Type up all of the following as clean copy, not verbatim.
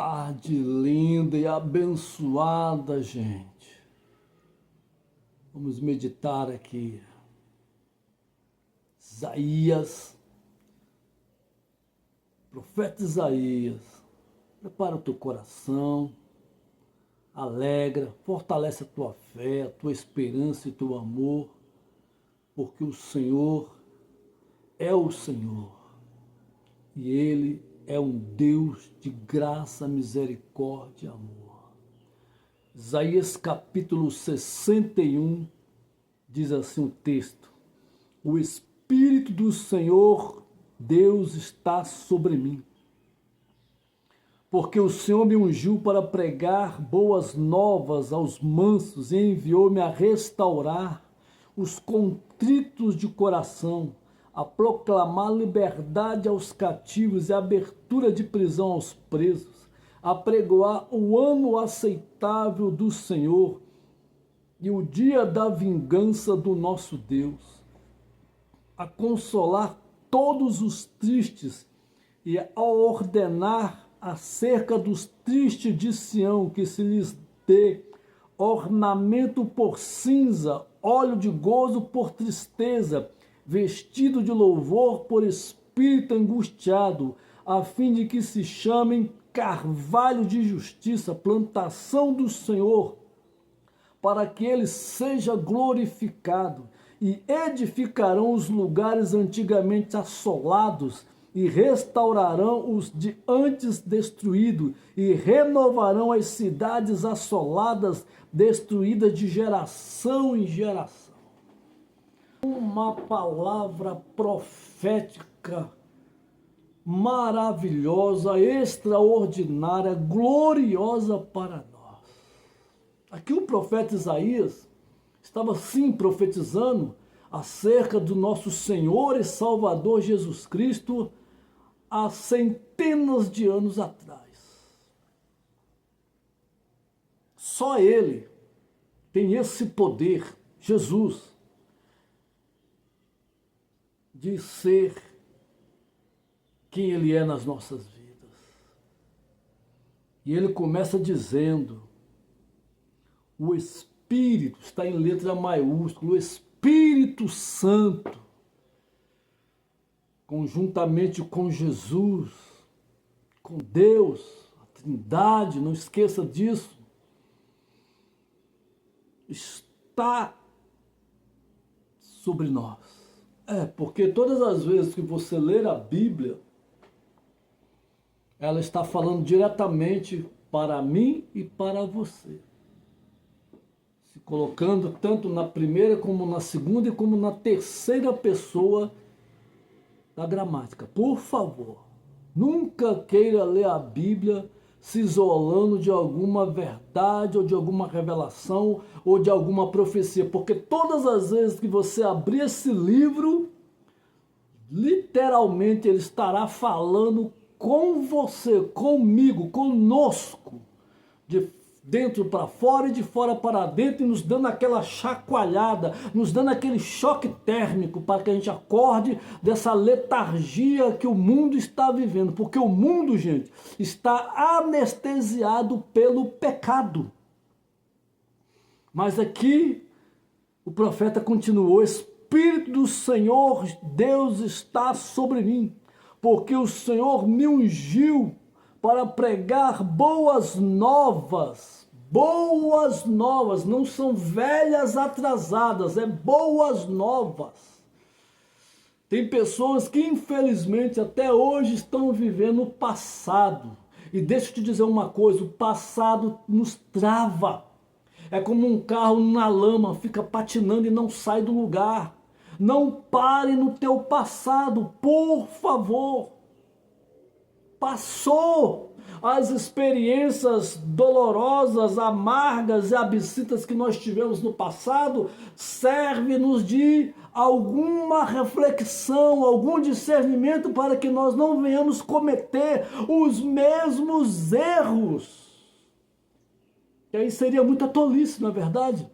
tarde linda e abençoada, gente. Vamos meditar aqui. Isaías, profeta Isaías, prepara o teu coração, alegra, fortalece a tua fé, a tua esperança e o teu amor, porque o Senhor é o Senhor e Ele é um Deus de graça, misericórdia e amor. Isaías capítulo 61 diz assim o texto: o Espírito do Senhor Deus está sobre mim, porque o Senhor me ungiu para pregar boas novas aos mansos e enviou-me a restaurar os contritos de coração, a proclamar liberdade aos cativos e abertura de prisão aos presos, a pregoar o ano aceitável do Senhor e o dia da vingança do nosso Deus, a consolar todos os tristes e a ordenar acerca dos tristes de Sião que se lhes dê ornamento por cinza, óleo de gozo por tristeza, vestido de louvor por espírito angustiado, a fim de que se chamem carvalho de justiça, plantação do Senhor, para que ele seja glorificado. E edificarão os lugares antigamente assolados, e restaurarão os de antes destruídos, e renovarão as cidades assoladas, destruídas de geração em geração. Uma palavra profética maravilhosa, extraordinária, gloriosa para nós. Aqui o profeta Isaías estava sim profetizando acerca do nosso Senhor e Salvador Jesus Cristo há centenas de anos atrás. Só Ele tem esse poder, Jesus, de ser quem Ele é nas nossas vidas. E Ele começa dizendo: o Espírito, está em letra maiúscula, o Espírito Santo, conjuntamente com Jesus, com Deus, a Trindade, não esqueça disso, está sobre nós. Porque todas as vezes que você ler a Bíblia, ela está falando diretamente para mim e para você, se colocando tanto na primeira como na segunda e como na terceira pessoa da gramática. Por favor, nunca queira ler a Bíblia se isolando de alguma verdade ou de alguma revelação ou de alguma profecia, porque todas as vezes que você abrir esse livro, literalmente ele estará falando com você, comigo, conosco, de dentro para fora e de fora para dentro, e nos dando aquela chacoalhada, nos dando aquele choque térmico para que a gente acorde dessa letargia que o mundo está vivendo, porque o mundo, gente, está anestesiado pelo pecado. Mas aqui o profeta continuou: Espírito do Senhor Deus está sobre mim, porque o Senhor me ungiu para pregar boas novas. Boas novas, não são velhas atrasadas, é boas novas. Tem pessoas que infelizmente até hoje estão vivendo o passado. E deixa eu te dizer uma coisa, o passado nos trava. É como um carro na lama, fica patinando e não sai do lugar. Não pare no teu passado, por favor. Passou. As experiências dolorosas, amargas e absintas que nós tivemos no passado servem-nos de alguma reflexão, algum discernimento para que nós não venhamos cometer os mesmos erros. E aí seria muita tolice, não é verdade?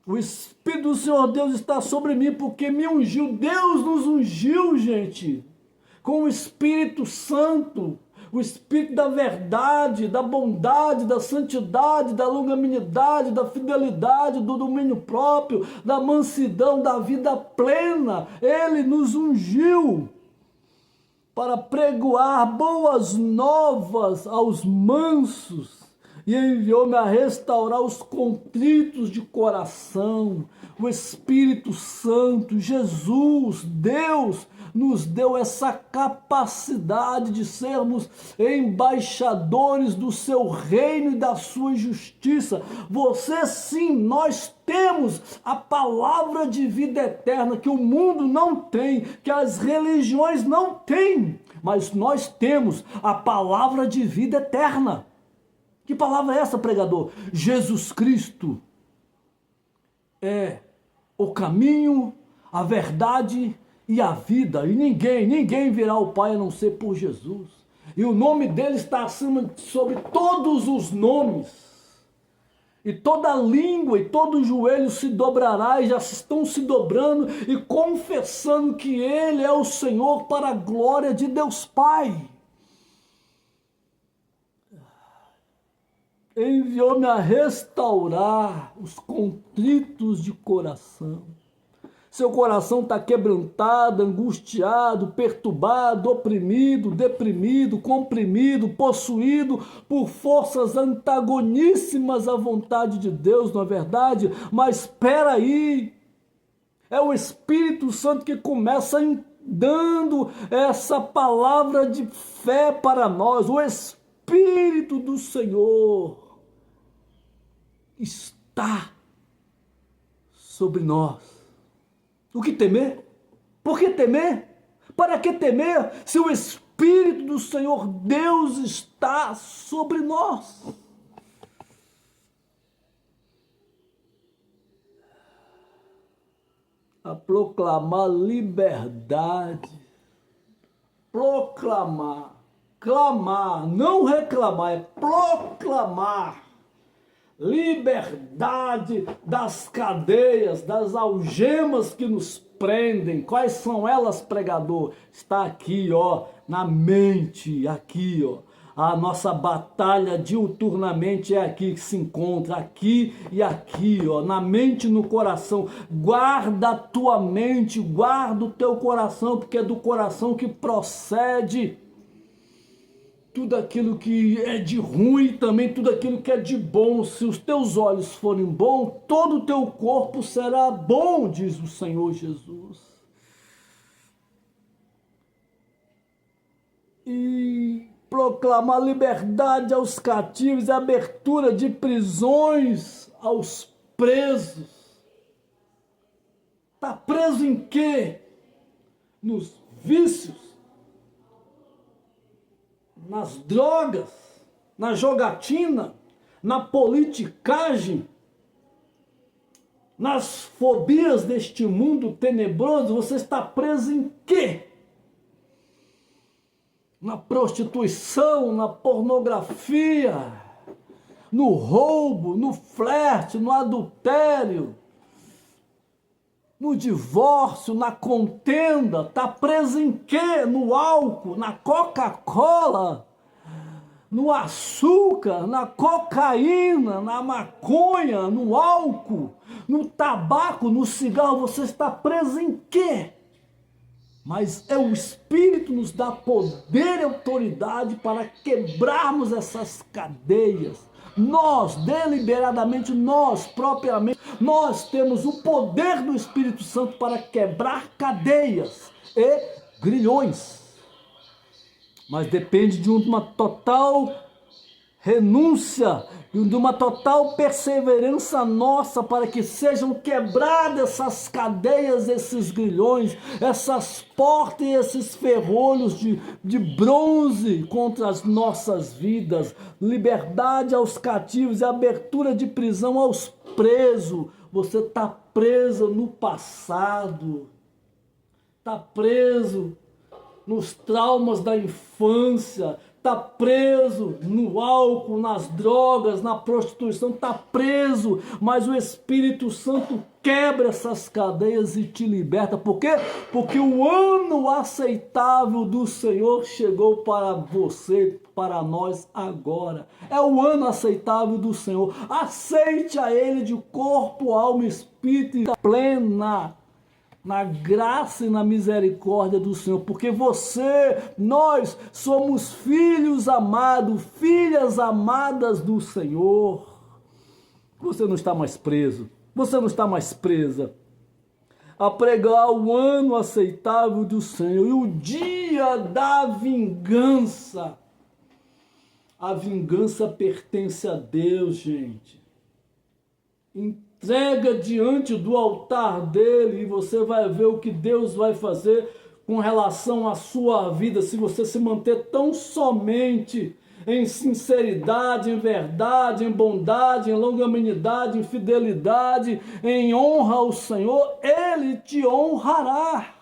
O Espírito do Senhor Deus está sobre mim porque me ungiu. Deus nos ungiu, gente, com o Espírito Santo, o Espírito da verdade, da bondade, da santidade, da longanimidade, da fidelidade, do domínio próprio, da mansidão, da vida plena. Ele nos ungiu para pregoar boas novas aos mansos e enviou-me a restaurar os contritos de coração. O Espírito Santo, Jesus, Deus, nos deu essa capacidade de sermos embaixadores do seu reino e da sua justiça. Você sim, nós temos a palavra de vida eterna que o mundo não tem, que as religiões não têm, mas nós temos a palavra de vida eterna. Que palavra é essa, pregador? Jesus Cristo é o caminho, a verdade e a vida. E ninguém virá ao Pai a não ser por Jesus. E o nome dele está acima sobre todos os nomes. E toda língua e todo joelho se dobrará e já estão se dobrando e confessando que ele é o Senhor para a glória de Deus Pai. Enviou-me a restaurar os contritos de coração. Seu coração está quebrantado, angustiado, perturbado, oprimido, deprimido, comprimido, possuído por forças antagoníssimas à vontade de Deus, não é verdade? Mas espera aí, é o Espírito Santo que começa dando essa palavra de fé para nós. O Espírito do Senhor está sobre nós. O que temer? Por que temer? Para que temer se o Espírito do Senhor Deus está sobre nós? A proclamar liberdade. Proclamar. Clamar, não reclamar, é proclamar liberdade das cadeias, das algemas que nos prendem. Quais são elas, pregador? Está aqui, ó, na mente, aqui, ó. A nossa batalha diuturnamente é aqui que se encontra, aqui e aqui, ó, na mente e no coração. Guarda a tua mente, guarda o teu coração, porque é do coração que procede tudo aquilo que é de ruim, também tudo aquilo que é de bom. Se os teus olhos forem bons, todo o teu corpo será bom, diz o Senhor Jesus. E proclamar liberdade aos cativos e abertura de prisões aos presos. Está preso em quê? Nos vícios, nas drogas, na jogatina, na politicagem, nas fobias deste mundo tenebroso. Você está preso em quê? Na prostituição, na pornografia, no roubo, no flerte, no adultério, no divórcio, na contenda. Está preso em quê? No álcool, na Coca-Cola, no açúcar, na cocaína, na maconha, no álcool, no tabaco, no cigarro. Você está preso em quê? Mas é o Espírito nos dá poder e autoridade para quebrarmos essas cadeias. Nós, deliberadamente, nós, propriamente, nós temos o poder do Espírito Santo para quebrar cadeias e grilhões. Mas depende de uma total renúncia e de uma total perseverança nossa para que sejam quebradas essas cadeias, esses grilhões, essas portas e esses ferrolhos de bronze contra as nossas vidas. Liberdade aos cativos e abertura de prisão aos presos. Você está preso no passado, está preso nos traumas da infância, está preso no álcool, nas drogas, na prostituição, está preso, mas o Espírito Santo quebra essas cadeias e te liberta. Por quê? Porque o ano aceitável do Senhor chegou para você, para nós agora. É o ano aceitável do Senhor. Aceite a Ele de corpo, alma e espírito plena, na graça e na misericórdia do Senhor, porque nós somos filhos amados, filhas amadas do Senhor. Você não está mais preso, você não está mais presa. A pregar o ano aceitável do Senhor e o dia da vingança. A vingança pertence a Deus, gente. Entrega diante do altar dele e você vai ver o que Deus vai fazer com relação à sua vida, se você se manter tão somente em sinceridade, em verdade, em bondade, em longanimidade, em fidelidade, em honra ao Senhor, Ele te honrará.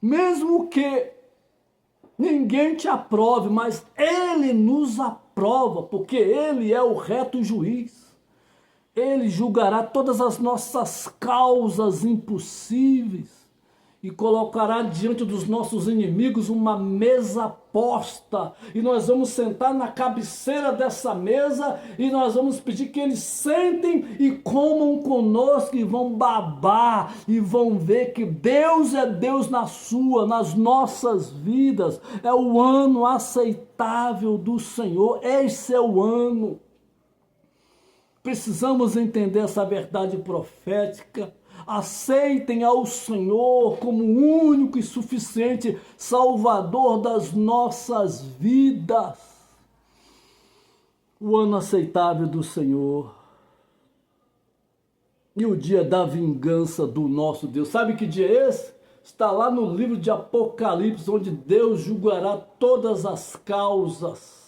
Mesmo que ninguém te aprove, mas Ele nos aprova, porque Ele é o reto juiz. Ele julgará todas as nossas causas impossíveis e colocará diante dos nossos inimigos uma mesa posta. E nós vamos sentar na cabeceira dessa mesa e nós vamos pedir que eles sentem e comam conosco e vão babar e vão ver que Deus é Deus nas nossas vidas. É o ano aceitável do Senhor. Esse é o ano. Precisamos entender essa verdade profética. Aceitem ao Senhor como o único e suficiente Salvador das nossas vidas. O ano aceitável do Senhor e o dia da vingança do nosso Deus. Sabe que dia é esse? Está lá no livro de Apocalipse, onde Deus julgará todas as causas.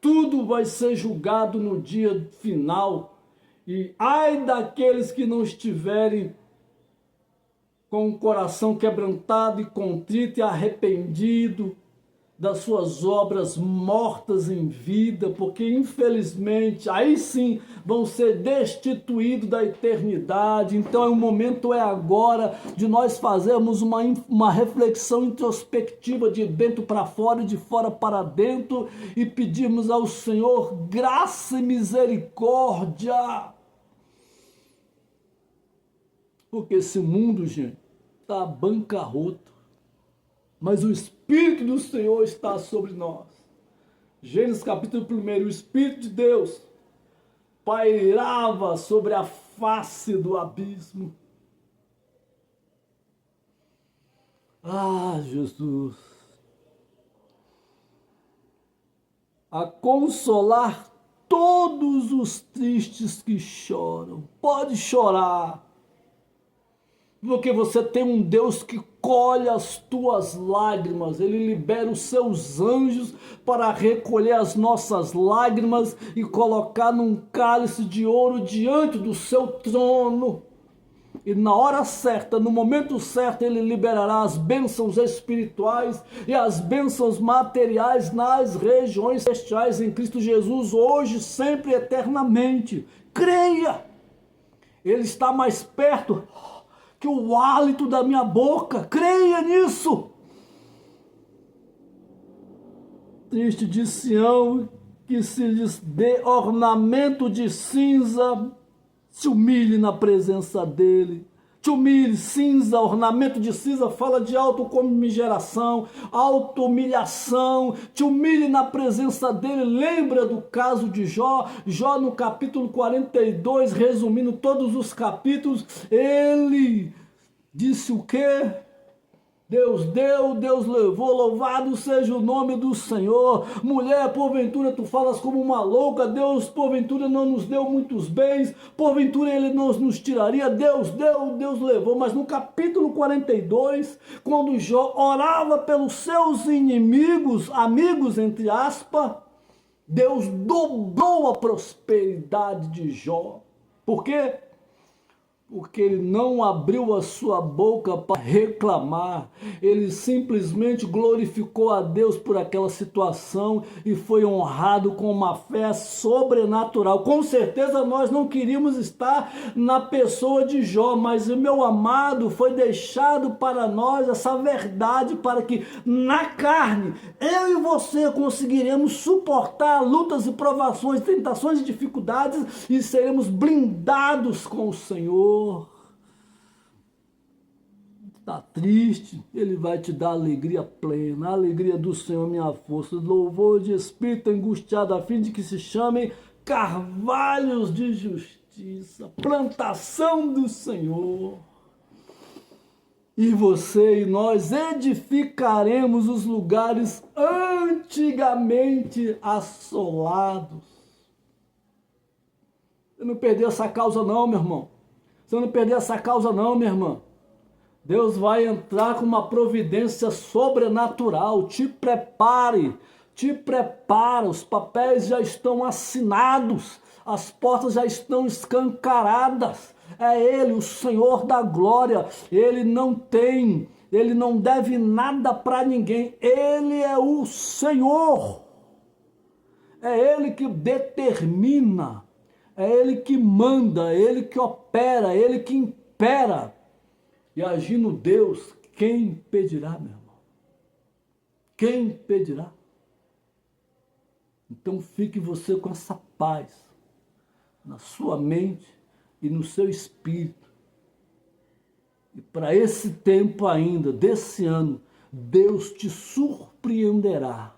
Tudo vai ser julgado no dia final. E ai daqueles que não estiverem com o coração quebrantado e contrito e arrependido das suas obras mortas em vida, porque infelizmente aí sim vão ser destituídos da eternidade. Então o momento é agora de nós fazermos uma reflexão introspectiva de dentro para fora e de fora para dentro e pedirmos ao Senhor graça e misericórdia. Porque esse mundo, gente, está bancarroto. Mas o Espírito do Senhor está sobre nós. Gênesis capítulo 1, o Espírito de Deus pairava sobre a face do abismo. Ah, Jesus! A consolar todos os tristes que choram. Pode chorar. Porque você tem um Deus que colhe as tuas lágrimas. Ele libera os seus anjos para recolher as nossas lágrimas e colocar num cálice de ouro diante do seu trono. E na hora certa, no momento certo, Ele liberará as bênçãos espirituais e as bênçãos materiais nas regiões celestiais em Cristo Jesus, hoje, sempre e eternamente. Creia! Ele está mais perto que o hálito da minha boca. Creia nisso. Triste de Sião, que se lhes dê ornamento de cinza, se humilhe na presença dele. Te humilhe, cinza, ornamento de cinza, fala de autocomiseração, auto-humilhação. Te humilhe na presença dele. Lembra do caso de Jó? Jó no capítulo 42, resumindo todos os capítulos, ele disse o quê? Deus deu, Deus levou, louvado seja o nome do Senhor. Mulher, porventura tu falas como uma louca, Deus porventura não nos deu muitos bens, porventura Ele não nos tiraria, Deus deu, Deus levou. Mas no capítulo 42, quando Jó orava pelos seus inimigos, amigos entre aspas, Deus dobrou a prosperidade de Jó. Por quê? porque ele não abriu a sua boca para reclamar, ele simplesmente glorificou a Deus por aquela situação e foi honrado com uma fé sobrenatural. Com certeza nós não queríamos estar na pessoa de Jó, mas o meu amado, foi deixado para nós essa verdade para que na carne eu e você conseguiremos suportar lutas e provações, tentações e dificuldades e seremos blindados com o Senhor. Está triste, ele vai te dar alegria plena, a alegria do Senhor, minha força, louvor de espírito angustiado, a fim de que se chamem carvalhos de justiça, plantação do Senhor. E você e nós edificaremos os lugares antigamente assolados. Você não perdeu essa causa não, meu irmão. Você não perdeu essa causa não, minha irmã. Deus vai entrar com uma providência sobrenatural. Te prepare, os papéis já estão assinados, as portas já estão escancaradas. É Ele, o Senhor da glória. Ele não deve nada para ninguém. Ele é o Senhor. É Ele que determina, é Ele que manda, é Ele que opera, é Ele que impera. E agindo Deus, quem impedirá, meu irmão? Quem impedirá? Então fique você com essa paz na sua mente e no seu espírito. E para esse tempo ainda, desse ano, Deus te surpreenderá.